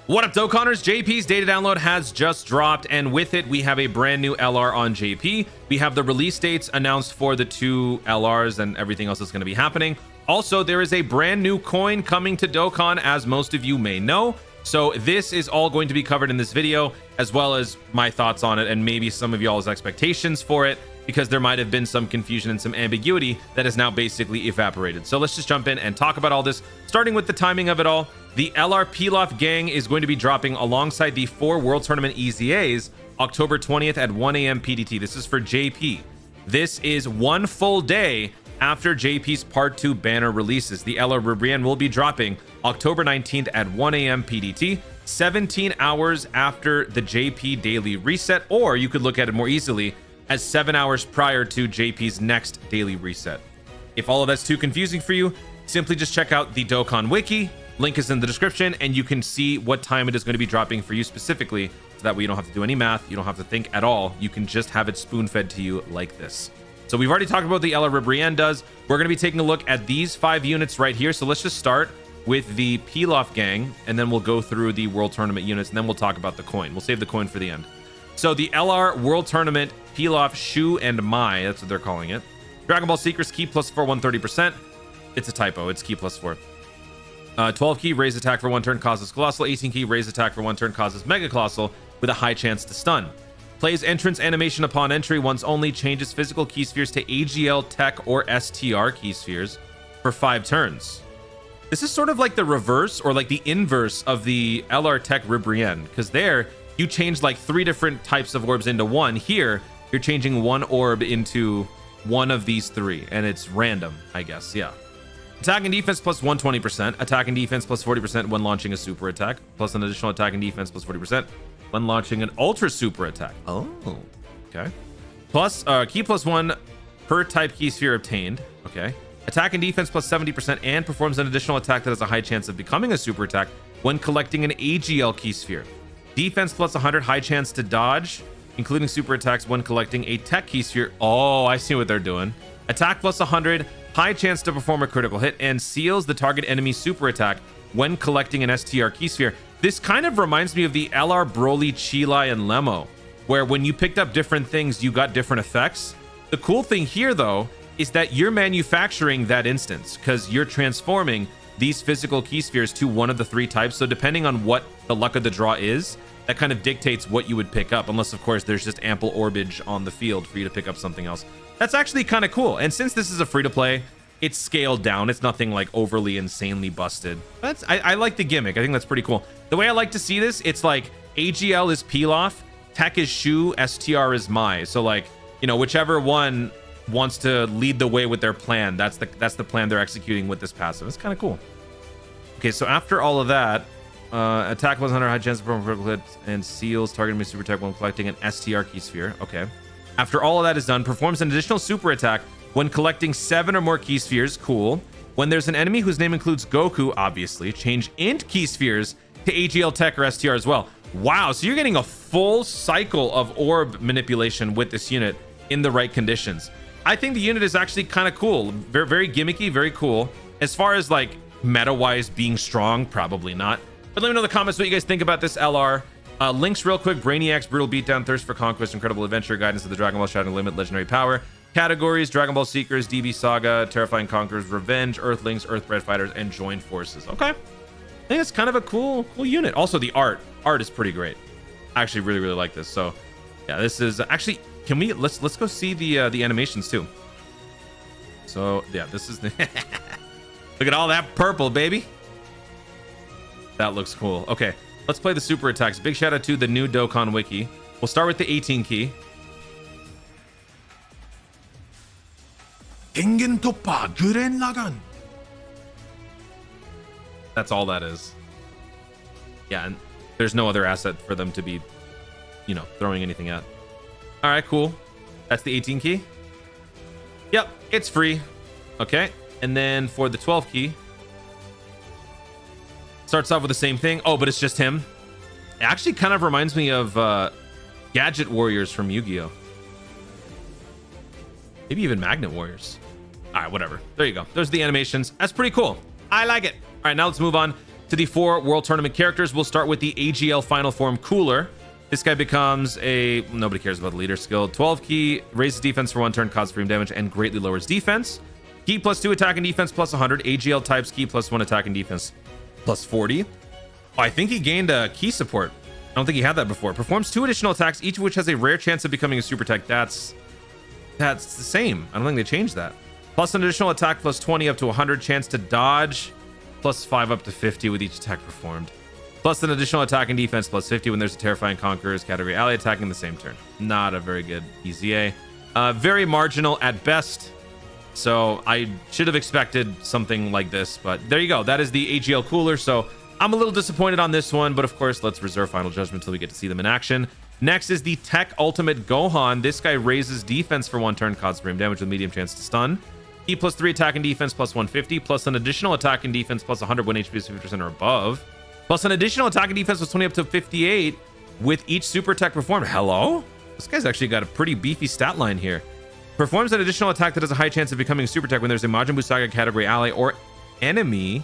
What up, Dokkanners? JP's data download has just dropped, and with it, we have a brand new LR on JP. We have the release dates announced for the two LRs and everything else that's going to be happening. Also, there is a brand new coin coming to Dokkan, as most of you may know. So this is all going to be covered in this video, as well as my thoughts on it and maybe some of y'all's expectations for it, because there might have been some confusion and some ambiguity that is now basically evaporated. So let's just jump in and talk about all this, starting with the timing of it all. The LR Pilaf gang is going to be dropping alongside the 4 World Tournament EZAs October 20th at 1 a.m. PDT. This is for JP. This is one full day after JP's Part 2 banner releases. The LR Ribrian will be dropping October 19th at 1 a.m. PDT, 17 hours after the JP daily reset, or you could look at it more easily as 7 hours prior to JP's next daily reset. If all of that's too confusing for you, simply just check out the Dokkan Wiki. Link is in the description, and you can see what time it is going to be dropping for you specifically, so that way you don't have to do any math, you don't have to think at all. You can just have it spoon-fed to you like this. So we've already talked about what the LR Ribrian does. We're going to be taking a look at these 5 units right here. So let's just start with the Pilaf gang, and then we'll go through the World Tournament units, and then we'll talk about the coin. We'll save the coin for the end. So the LR World Tournament Pilaf Shu and Mai, that's what they're calling it. Dragon Ball Seekers key +4 130%. It's a typo, it's key +4. 12 key, raise attack for 1 turn, causes colossal. 18 key, raise attack for 1 turn, causes mega colossal with a high chance to stun. Plays entrance animation upon entry once only, changes physical key spheres to AGL, Tech, or STR key spheres for 5 turns. This is sort of like the reverse, or like the inverse of the LR Tech Ribrian, because there you change like 3 different types of orbs into one. Here you're changing 1 orb into one of these 3, and it's random, I guess. Yeah. Attack and defense plus 120%. Attack and defense plus 40% when launching a super attack. Plus an additional attack and defense plus 40% when launching an ultra super attack. Oh, okay. Plus key +1 per type key sphere obtained. Okay. Attack and defense plus 70% and performs an additional attack that has a high chance of becoming a super attack when collecting an AGL key sphere. Defense plus 100, high chance to dodge, including super attacks when collecting a tech key sphere. Oh, I see what they're doing. Attack plus 100, high chance to perform a critical hit, and seals the target enemy super attack when collecting an STR key sphere. This kind of reminds me of the LR Broly, Chilai, and Lemo, where when you picked up different things, you got different effects. The cool thing here, though, is that you're manufacturing that instance, because you're transforming these physical key spheres to one of the 3 types. So depending on what the luck of the draw is, that kind of dictates what you would pick up, unless of course there's just ample orbage on the field for you to pick up something else. That's actually kind of cool. And since this is a free-to-play, it's scaled down. It's nothing like overly insanely busted. I like the gimmick. I think that's pretty cool. The way I like to see this, it's like AGL is Pilaf, Tech is Shu, STR is Mai. So like, you know, whichever one wants to lead the way with their plan, that's the plan they're executing with this passive. It's kind of cool. Okay, so after all of that, attack 100, high chance to perform critical hits, and seals target enemy super attack when collecting an STR key sphere. Okay. After all of that is done, performs an additional super attack when collecting 7 or more key spheres. Cool. When there's an enemy whose name includes Goku, obviously, change int key spheres to AGL, Tech, or STR as well. Wow, so you're getting a full cycle of orb manipulation with this unit in the right conditions. I think the unit is actually kind of cool. Very, very gimmicky, very cool. As far as like meta-wise being strong, probably not. But let me know in the comments what you guys think about this LR. Links real quick: Brainiac's Brutal Beatdown, Thirst for Conquest, Incredible Adventure, Guidance of the Dragon Ball Shattering Limit, Legendary Power. Categories: Dragon Ball Seekers, DB Saga, Terrifying Conquerors, Revenge, Earthlings, Earthbred Fighters, and Joined Forces. Okay. I think it's kind of a cool unit. Also, the art is pretty great. I actually really like this. So yeah, this is actually, can we let's go see the animations too. So yeah, this is the look at all that purple, baby. That looks cool. Okay, let's play the super attacks. Big shout out to the new Dokkan Wiki. We'll start with the 18 key. Tengen Toppa Guren Lagan. That's all that is. Yeah, and there's no other asset for them to be, you know, throwing anything at. All right, cool. That's the 18 key. Yep, it's free. Okay, and then for the 12 key, starts off with the same thing. Oh, but it's just him. It actually kind of reminds me of Gadget Warriors from Yu-Gi-Oh! Maybe even Magnet Warriors. All right, whatever. There you go. There's the animations. That's pretty cool. I like it. All right, now let's move on to to the 4 World Tournament characters. We'll start with the AGL Final Form Cooler. This guy becomes a... nobody cares about the leader skill. 12 key, raises defense for 1 turn, causes frame damage, and greatly lowers defense. Key plus 2 attack and defense plus 100. AGL types key plus 1 attack and defense plus 40. I think he gained a key support. I don't think he had that before. Performs 2 additional attacks, each of which has a rare chance of becoming a super tech. That's the same. I don't think they changed that. Plus an additional attack plus 20 up to 100. Chance to dodge plus 5 up to 50 with each attack performed. Plus an additional attack and defense plus 50 when there's a terrifying conquerors category ally attacking the same turn. Not a very good EZA. Very marginal at best. So I should have expected something like this, but there you go. That is the AGL Cooler. So I'm a little disappointed on this one, but of course, let's reserve final judgment until we get to see them in action. Next is the Tech Ultimate Gohan. This guy raises defense for 1 turn, causes frame damage with medium chance to stun. E plus 3 attack and defense plus 150, plus an additional attack and defense plus 100 when HP is 50% or above. Plus an additional attack and defense plus 20 up to 58 with each super attack performed. Hello? This guy's actually got a pretty beefy stat line here. Performs an additional attack that has a high chance of becoming a super attack when there's a Majin Buu Saga category ally or enemy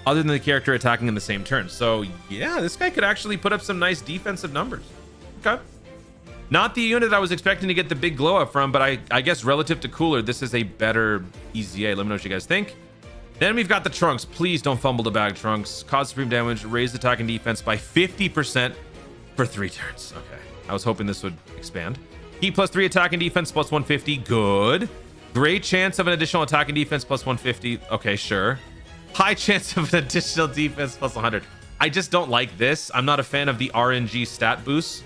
other than the character attacking in the same turn. So yeah, this guy could actually put up some nice defensive numbers. Okay. Not the unit I was expecting to get the big glow up from, but I guess relative to Cooler, this is a better EZA. Let me know what you guys think. Then we've got the Trunks. Please don't fumble the bag, Trunks. Cause supreme damage, raise attack and defense by 50% for 3 turns. Okay. I was hoping this would expand. Key plus 3 attack and defense plus 150. Good. Great chance of an additional attack and defense plus 150. Okay, sure. High chance of an additional defense plus 100. I just don't like this. I'm not a fan of the RNG stat boosts.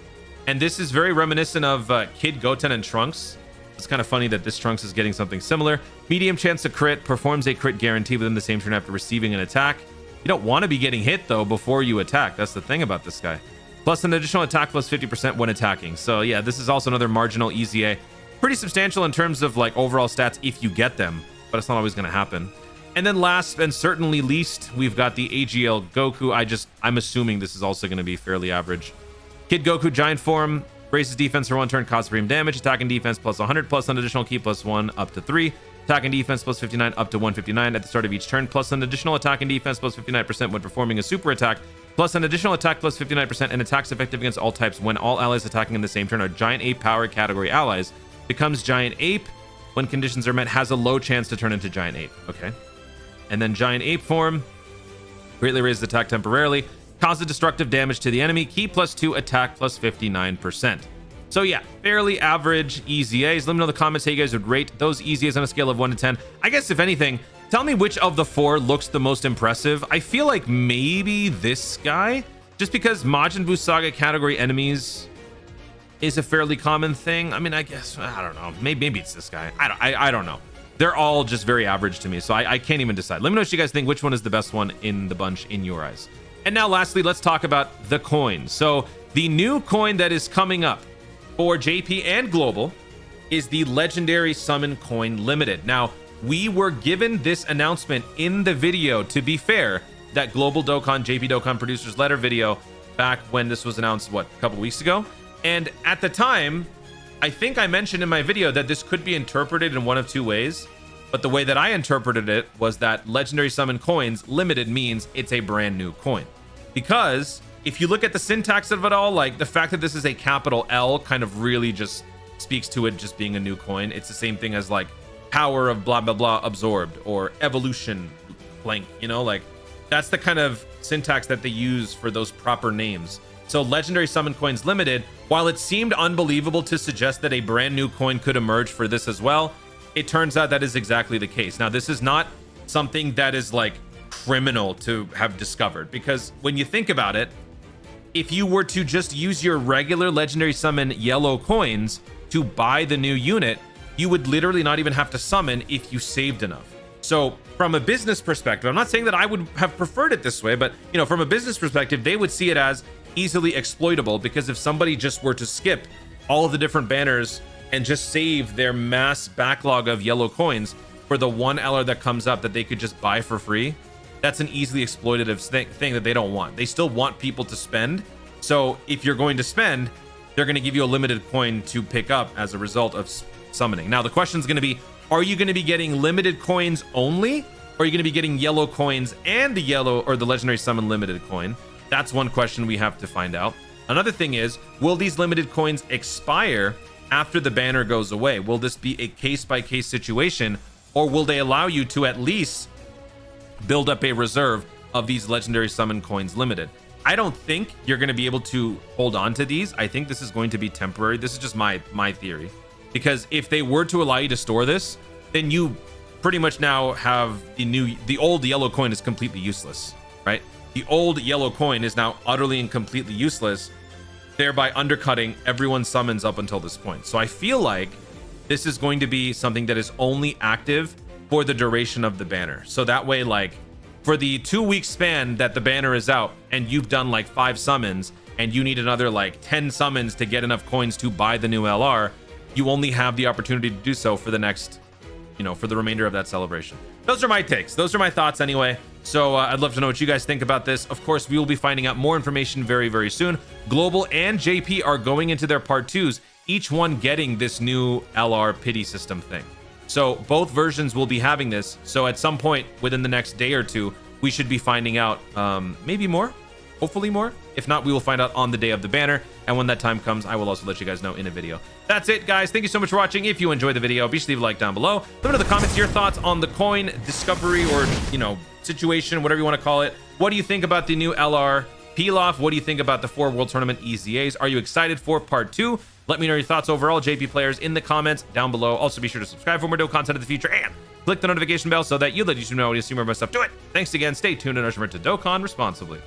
And this is very reminiscent of Kid Goten and Trunks. It's kind of funny that this Trunks is getting something similar. Medium chance to crit, performs a crit guarantee within the same turn after receiving an attack. You don't want to be getting hit though before you attack. That's the thing about this guy. Plus an additional attack plus 50% when attacking. So yeah, this is also another marginal EZA. Pretty substantial in terms of like overall stats if you get them, but it's not always going to happen. And then last and certainly least, we've got the AGL Goku. I'm assuming this is also going to be fairly average. Kid Goku Giant Form, raises defense for 1 turn, causes supreme damage, attack and defense plus 100, plus an additional key plus 1 up to 3, attack and defense plus 59 up to 159 at the start of each turn, plus an additional attack and defense plus 59% when performing a super attack, plus an additional attack plus 59% and attacks effective against all types when all allies attacking in the same turn are Giant Ape Power category allies. Becomes Giant Ape when conditions are met, has a low chance to turn into Giant Ape. Okay. And then Giant Ape Form, greatly raises attack temporarily, causes destructive damage to the enemy, key plus 2 attack plus 59%. So yeah, fairly average EZAs. Let me know in the comments how you guys would rate those EZAs on a scale of 1 to 10. I guess if anything, tell me which of the 4 looks the most impressive. I feel like maybe this guy, just because Majin Buu Saga category enemies is a fairly common thing. I mean, I guess, I don't know. Maybe it's this guy. I don't know. They're all just very average to me, so I can't even decide. Let me know what you guys think, which one is the best one in the bunch in your eyes. And now lastly, let's talk about the coin. So the new coin that is coming up for JP and Global is the Legendary Summon Coin Limited. Now, we were given this announcement in the video, to be fair, that Global Dokkan, JP Dokkan Producers Letter video back when this was announced, what, a couple weeks ago? And at the time, I think I mentioned in my video that this could be interpreted in one of 2 ways. But the way that I interpreted it was that Legendary Summon Coins Limited means it's a brand new coin. Because if you look at the syntax of it all, like the fact that this is a capital L kind of really just speaks to it just being a new coin. It's the same thing as like power of blah, blah, blah absorbed or evolution blank, you know, like that's the kind of syntax that they use for those proper names. So Legendary Summon Coins Limited, while it seemed unbelievable to suggest that a brand new coin could emerge for this as well, it turns out that is exactly the case. Now, this is not something that is like criminal to have discovered, because when you think about it, if you were to just use your regular Legendary Summon yellow coins to buy the new unit, you would literally not even have to summon if you saved enough. So from a business perspective, I'm not saying that I would have preferred it this way, but you know, from a business perspective, they would see it as easily exploitable, because if somebody just were to skip all of the different banners and just save their mass backlog of yellow coins for the one LR that comes up that they could just buy for free, that's an easily exploitative thing that they don't want. They still want people to spend. So if you're going to spend, they're going to give you a limited coin to pick up as a result of summoning. Now the question is going to be, are you going to be getting limited coins only, Or are you going to be getting yellow coins and the yellow or the legendary summon limited coin? That's one question we have to find out. Another thing is, will these limited coins expire after the banner goes away? Will this be a case-by-case situation, or will they allow you to at least build up a reserve of these legendary summon coins limited? I don't think you're going to be able to hold on to these. I think this is going to be temporary. This is just my theory, because if they were to allow you to store this, then you pretty much now have the old yellow coin is completely useless, right? The old yellow coin is now utterly and completely useless, thereby undercutting everyone's summons up until this point. So I feel like this is going to be something that is only active for the duration of the banner. So that way, like, for the 2-week span that the banner is out and you've done like 5 summons and you need another like 10 summons to get enough coins to buy the new LR, you only have the opportunity to do so for the next, for the remainder of that celebration. Those are my takes. Those are my thoughts anyway. So I'd love to know what you guys think about this. Of course, we will be finding out more information very, very soon. Global and JP are going into their part 2s, each one getting this new LR pity system thing. So both versions will be having this. So at some point within the next day or two, we should be finding out maybe more, hopefully more. If not, we will find out on the day of the banner. And when that time comes, I will also let you guys know in a video. That's it, guys. Thank you so much for watching. If you enjoyed the video, be sure to leave a like down below. Let me know in the comments your thoughts on the coin discovery or, situation, whatever you want to call it. What do you think about the new LR peel-off? What do you think about the 4 World Tournament EZAs? Are you excited for part 2? Let me know your thoughts overall, JP players, in the comments down below. Also, be sure to subscribe for more dope content in the future and click the notification bell so that you let YouTube know when you see more of my stuff. Do it. Thanks again. Stay tuned and remember to Dokkan responsibly.